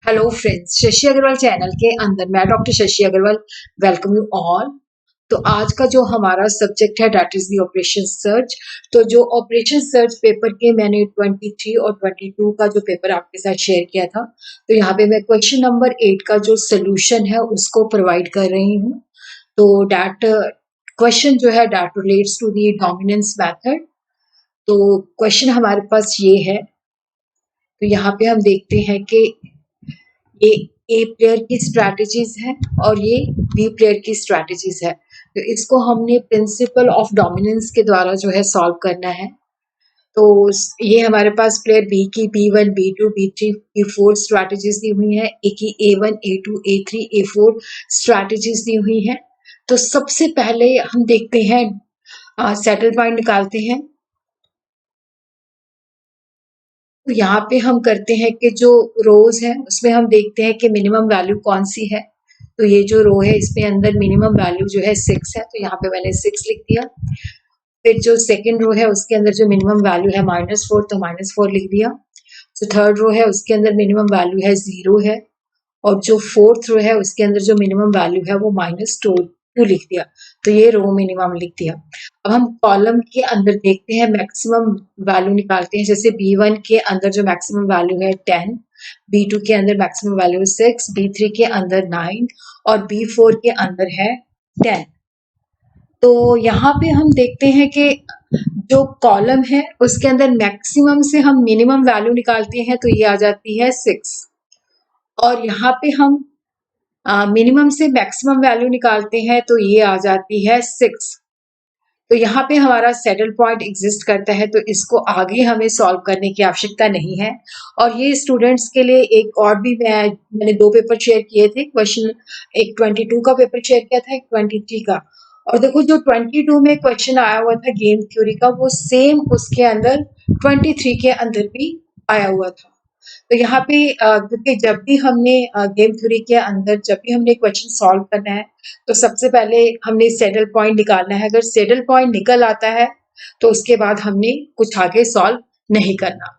Hello friends, Shashi Agarwal channel के अंदर मैं doctor Shashi Agarwal welcome you all. तो आज का जो हमारा सब्जेक्ट है that is the operation search. तो जो ऑपरेशन सर्च पेपर के मैंने 23 और 22 का जो पेपर आपके साथ शेयर किया था, तो यहाँ पे मैं क्वेश्चन नंबर 8 का जो सोल्यूशन है उसको प्रोवाइड कर रही हूँ। तो दैट क्वेश्चन जो है that relates to the dominance method. तो क्वेश्चन हमारे पास ये है। तो यहाँ पे हम देखते हैं कि ये ए प्लेयर की स्ट्रैटेजीज है और ये बी प्लेयर की स्ट्रैटेजीज है। तो इसको हमने प्रिंसिपल ऑफ डोमिनेंस के द्वारा जो है सॉल्व करना है। तो ये हमारे पास प्लेयर बी की B1, B2, B3, B4 strategies दी हुई हैं। ए की A1, A2, A3, A4 strategies दी हुई हैं। तो सबसे पहले हम देखते हैं, सेटल पॉइंट निकालते हैं। तो यहाँ पे हम करते हैं कि जो रोज है उसमें हम देखते हैं कि मिनिमम वैल्यू कौन सी है। तो ये जो रो है इसमें अंदर मिनिमम वैल्यू जो है 6 है, तो यहाँ पे मैंने 6 लिख दिया। फिर जो सेकंड रो है उसके अंदर जो मिनिमम वैल्यू है -4, तो -4 लिख दिया। जो थर्ड रो है उसके अंदर मिनिमम वैल्यू है 0 है, और जो फोर्थ रो है उसके अंदर जो मिनिमम वैल्यू है वो -2 लिख दिया। तो ये रो मिनिमम लिख दिया। अब हम कॉलम के अंदर देखते हैं, मैक्सिमम वैल्यू निकालते हैं। जैसे B1 के अंदर जो मैक्सिमम वैल्यू है 10, B2 के अंदर मैक्सिमम वैल्यू 6, B3 के अंदर 9 और B4 के अंदर है 10। तो यहाँ पे हम देखते हैं कि जो कॉलम है उसके अंदर मैक्सिमम से हम मिनिमम वैल्यू निकालते हैं, तो ये आ जाती है 6। और यहाँ पे हम मिनिमम से मैक्सिमम वैल्यू निकालते हैं, तो ये आ जाती है 6। तो यहाँ पे हमारा सेटल पॉइंट एग्जिस्ट करता है, तो इसको आगे हमें सॉल्व करने की आवश्यकता नहीं है। और ये स्टूडेंट्स के लिए एक और भी मैंने 2 पेपर शेयर किए थे क्वेश्चन। एक 22 का पेपर शेयर किया था, एक 23 का। और देखो जो 22 में क्वेश्चन आया हुआ था गेम थ्योरी का, वो सेम उसके अंदर 23 के अंदर भी आया हुआ था। तो यहाँ पे क्योंकि जब भी हमने गेम थ्योरी के अंदर जब भी हमने क्वेश्चन सॉल्व करना है, तो सबसे पहले हमने सैडल पॉइंट निकालना है। अगर सैडल पॉइंट निकल आता है तो उसके बाद हमने कुछ आगे सॉल्व नहीं करना।